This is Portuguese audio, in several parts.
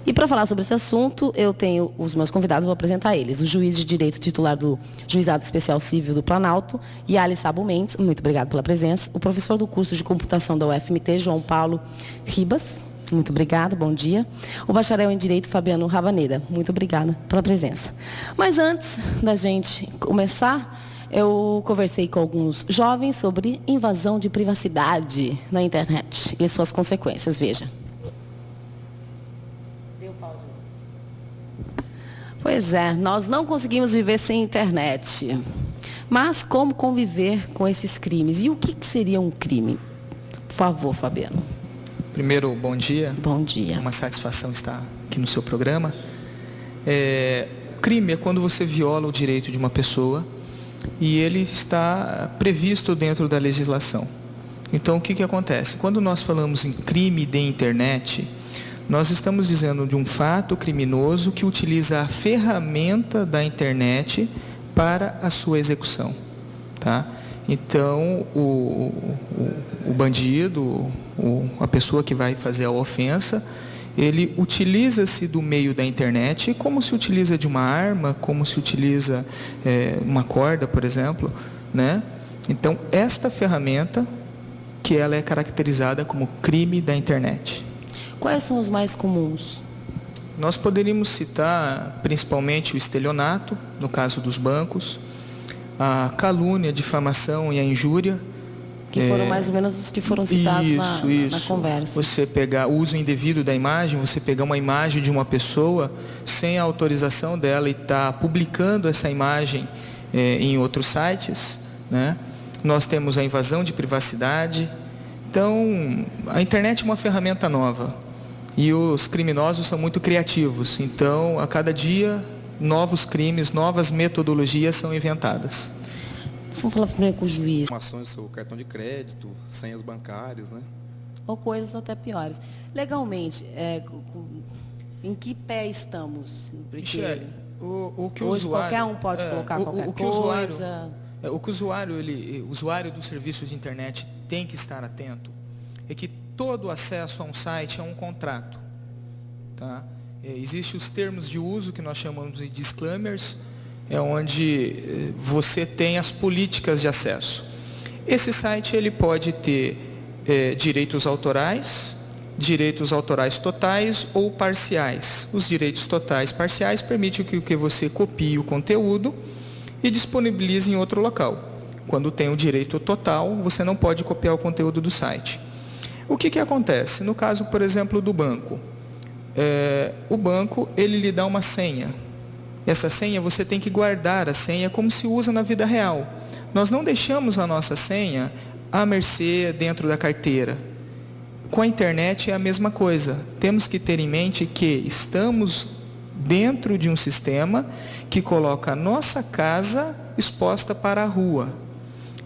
E para falar sobre esse assunto, eu tenho os meus convidados, vou apresentar eles. O juiz de direito titular do Juizado Especial Civil do Planalto, Yali Sabo Mendes, muito obrigado pela presença. O professor do curso de computação da UFMT, João Paulo Ribas, muito obrigada, bom dia. O bacharel em Direito, Fabiano Rabaneda, muito obrigada pela presença. Mas antes da gente começar, eu conversei com alguns jovens sobre invasão de privacidade na internet e suas consequências. Veja. Pois é, nós não conseguimos viver sem internet. Mas como conviver com esses crimes? E o que seria um crime? Por favor, Fabiano. Primeiro, bom dia. Bom dia. É uma satisfação estar aqui no seu programa. Crime é quando você viola o direito de uma pessoa e ele está previsto dentro da legislação. Então, o que acontece? Quando nós falamos em crime de internet, nós estamos dizendo de um fato criminoso que utiliza a ferramenta da internet para a sua execução. Tá? Então, o bandido, a pessoa que vai fazer a ofensa, ele utiliza-se do meio da internet como se utiliza de uma arma, como se utiliza uma corda, por exemplo, né? Então, esta ferramenta, que ela é caracterizada como crime da internet. Quais são os mais comuns? Nós poderíamos citar principalmente o estelionato, no caso dos bancos, a calúnia, a difamação e a injúria. Que foram mais ou menos os que foram citados na conversa. Você pegar o uso indevido da imagem, você pegar uma imagem de uma pessoa sem a autorização dela e estar publicando essa imagem em outros sites, né? Nós temos a invasão de privacidade. Então, a internet é uma ferramenta nova e os criminosos são muito criativos. Então, a cada dia, novos crimes, novas metodologias são inventadas. Vamos falar primeiro com o juiz. Informações do seu cartão de crédito, senhas bancárias, né? Ou coisas até piores. Legalmente, em que pé estamos? Michele, o que o hoje usuário... qualquer um pode colocar qualquer coisa. O que o usuário do serviço de internet tem que estar atento é que todo acesso a um site é um contrato. Tá? Existem os termos de uso que nós chamamos de disclaimers, onde você tem as políticas de acesso. Esse site ele pode ter direitos autorais totais ou parciais. Os direitos totais parciais permitem que você copie o conteúdo e disponibilize em outro local. Quando tem o direito total, você não pode copiar o conteúdo do site. O que acontece? No caso, por exemplo, do banco. O banco ele lhe dá uma senha. Essa senha, você tem que guardar a senha como se usa na vida real. Nós não deixamos a nossa senha à mercê dentro da carteira. Com a internet é a mesma coisa. Temos que ter em mente que estamos dentro de um sistema que coloca a nossa casa exposta para a rua.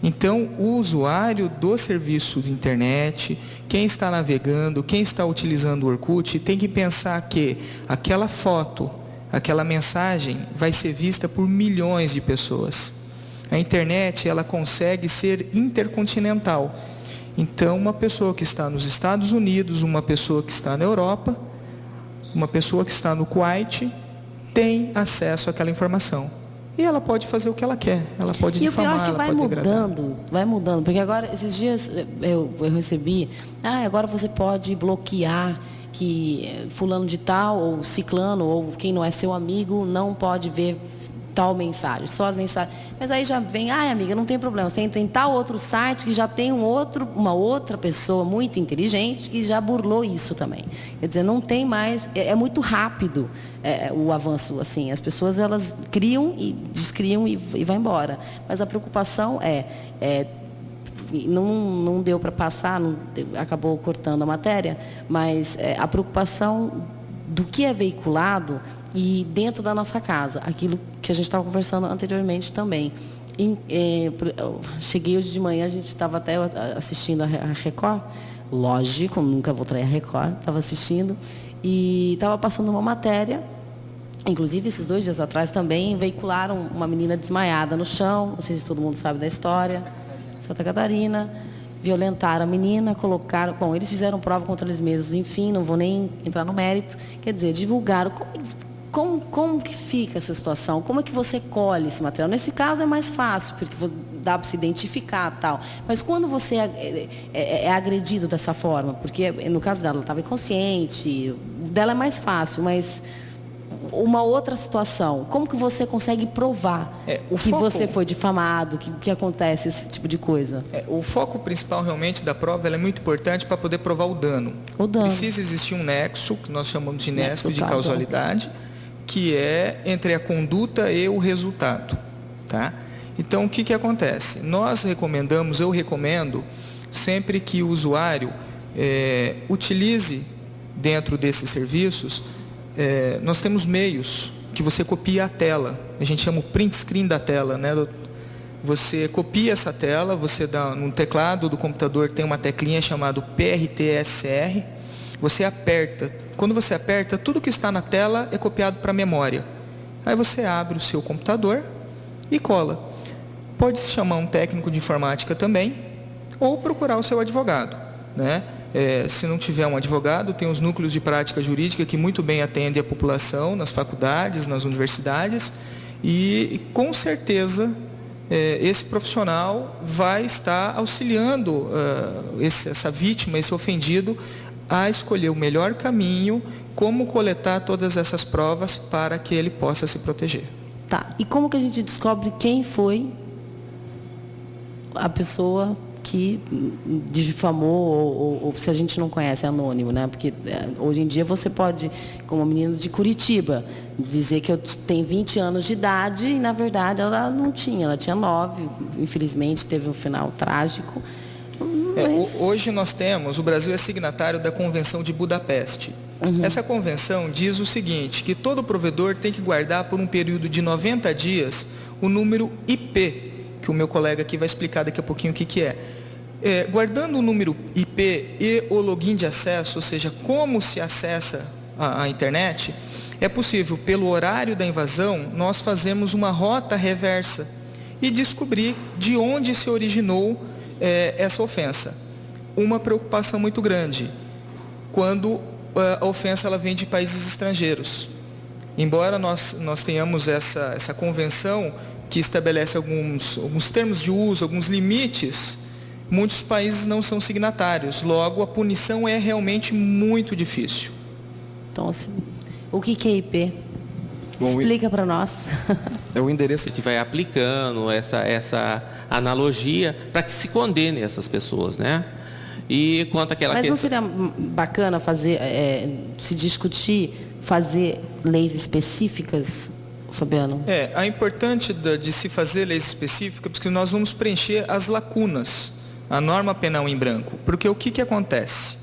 Então, o usuário do serviço de internet, quem está navegando, quem está utilizando o Orkut, tem que pensar que aquela foto, aquela mensagem vai ser vista por milhões de pessoas. A internet, ela consegue ser intercontinental. Então, uma pessoa que está nos Estados Unidos, uma pessoa que está na Europa, uma pessoa que está no Kuwait, tem acesso àquela informação. E ela pode fazer o que ela quer. Ela pode difamar, e o pior é que vai mudando. Porque agora, esses dias, eu recebi, agora você pode bloquear que fulano de tal, ou ciclano, ou quem não é seu amigo, não pode ver tal mensagem, só as mensagens. Mas aí já vem, amiga, não tem problema, você entra em tal outro site que já tem uma outra pessoa muito inteligente que já burlou isso também. Quer dizer, não tem mais, é muito rápido o avanço, assim, as pessoas elas criam e descriam e vai embora. Mas a preocupação não deu para passar, acabou cortando a matéria, mas a preocupação do que é veiculado e dentro da nossa casa, aquilo que a gente estava conversando anteriormente também. Cheguei hoje de manhã, a gente estava até assistindo a Record, lógico, nunca vou trair a Record, estava assistindo, e estava passando uma matéria, inclusive esses 2 dias atrás também, veicularam uma menina desmaiada no chão, não sei se todo mundo sabe da história, Santa Catarina, violentaram a menina, colocaram... Bom, eles fizeram prova contra eles mesmos, enfim, não vou nem entrar no mérito. Quer dizer, divulgaram. Como que fica essa situação? Como é que você colhe esse material? Nesse caso é mais fácil, porque dá para se identificar e tal. Mas quando você é agredido dessa forma, porque no caso dela, ela estava inconsciente, o dela é mais fácil, mas uma outra situação, como que você consegue provar que você foi difamado, que acontece esse tipo de coisa? O foco principal realmente da prova ela é muito importante para poder provar o dano. Precisa existir um nexo, que nós chamamos de nexo de causalidade, que é entre a conduta e o resultado, tá? Então, o que acontece? Eu recomendo, sempre que o usuário utilize dentro desses serviços, nós temos meios que você copia a tela, a gente chama o print screen da tela, né? Você copia essa tela, você dá no teclado do computador, tem uma teclinha chamada PRTSR, você aperta. Quando você aperta, tudo que está na tela é copiado para a memória. Aí você abre o seu computador e cola. Pode se chamar um técnico de informática também, ou procurar o seu advogado, né? Se não tiver um advogado, tem os núcleos de prática jurídica que muito bem atendem a população nas faculdades, nas universidades, e com certeza esse profissional vai estar auxiliando essa vítima, esse ofendido, a escolher o melhor caminho, como coletar todas essas provas para que ele possa se proteger. Tá. E como que a gente descobre quem foi a pessoa que difamou, ou se a gente não conhece, é anônimo, né? Porque hoje em dia você pode, como menina de Curitiba, dizer que eu tenho 20 anos de idade e, na verdade, ela não tinha, ela tinha 9. Infelizmente, teve um final trágico. Hoje o Brasil é signatário da Convenção de Budapeste. Essa convenção diz o seguinte, que todo provedor tem que guardar por um período de 90 dias o número IP, que o meu colega aqui vai explicar daqui a pouquinho o que é. Guardando o número IP e o login de acesso, ou seja, como se acessa a internet, é possível, pelo horário da invasão, nós fazermos uma rota reversa e descobrir de onde se originou essa ofensa. Uma preocupação muito grande, quando a ofensa ela vem de países estrangeiros. Embora nós tenhamos essa convenção que estabelece alguns termos de uso, alguns limites, muitos países não são signatários. Logo, a punição é realmente muito difícil. Então, o que é IP? Explica para nós. É o endereço que a gente vai aplicando essa analogia para que se condene essas pessoas, né? E quanto àquela Mas não seria bacana se discutir, fazer leis específicas, Fabiano? É importante de se fazer leis específicas, porque nós vamos preencher as lacunas, a norma penal em branco. Porque o que acontece?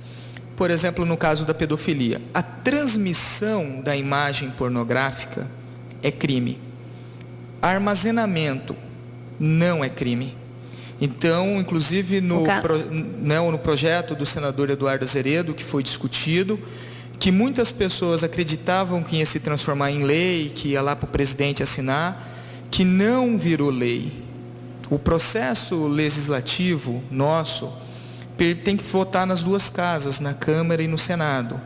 Por exemplo, no caso da pedofilia, a transmissão da imagem pornográfica é crime. Armazenamento não é crime. Então, inclusive no projeto do senador Eduardo Azeredo, que foi discutido, que muitas pessoas acreditavam que ia se transformar em lei, que ia lá para o presidente assinar, que não virou lei. O processo legislativo nosso tem que votar nas duas casas, na Câmara e no Senado.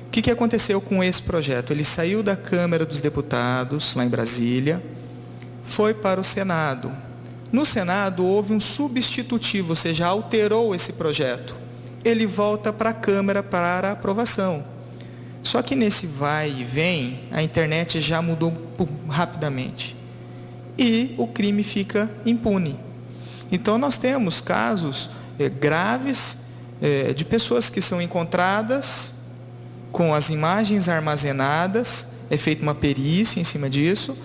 O que aconteceu com esse projeto? Ele saiu da Câmara dos Deputados, lá em Brasília, foi para o Senado. No Senado houve um substitutivo, ou seja, alterou esse projeto. Ele volta para a Câmara para aprovação. Só que nesse vai e vem, a internet já mudou rapidamente. E o crime fica impune. Então nós temos casos graves de pessoas que são encontradas com as imagens armazenadas, é feita uma perícia em cima disso,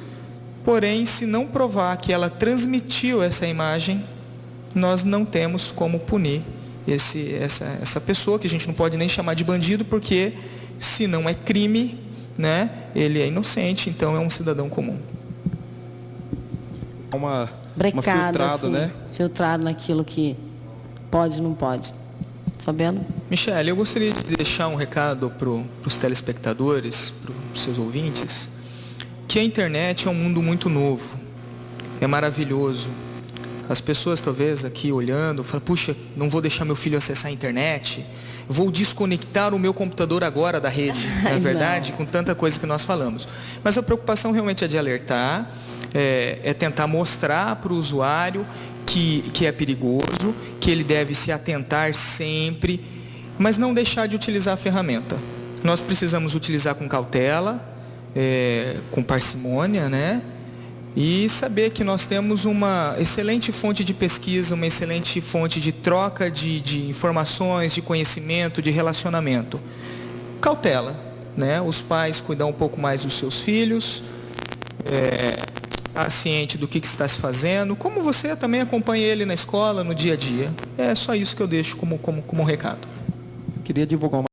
porém, se não provar que ela transmitiu essa imagem, nós não temos como punir essa pessoa, que a gente não pode nem chamar de bandido, porque se não é crime, né, ele é inocente, então é um cidadão comum. Uma filtrada, assim, né? Filtrado naquilo que pode e não pode. Fabiano? Michele, eu gostaria de deixar um recado para os telespectadores, para os seus ouvintes, que a internet é um mundo muito novo, é maravilhoso. As pessoas talvez aqui olhando, falam, puxa, não vou deixar meu filho acessar a internet, vou desconectar o meu computador agora da rede, não é verdade? Com tanta coisa que nós falamos. Mas a preocupação realmente é de alertar, é tentar mostrar para o usuário que é perigoso, que ele deve se atentar sempre, mas não deixar de utilizar a ferramenta. Nós precisamos utilizar com cautela, com parcimônia, né? E saber que nós temos uma excelente fonte de pesquisa, uma excelente fonte de troca de informações, de conhecimento, de relacionamento. Cautela, né? Os pais cuidar um pouco mais dos seus filhos, estar ciente do que está se fazendo, como você também acompanha ele na escola, no dia a dia. É só isso que eu deixo como recado. Queria divulgar uma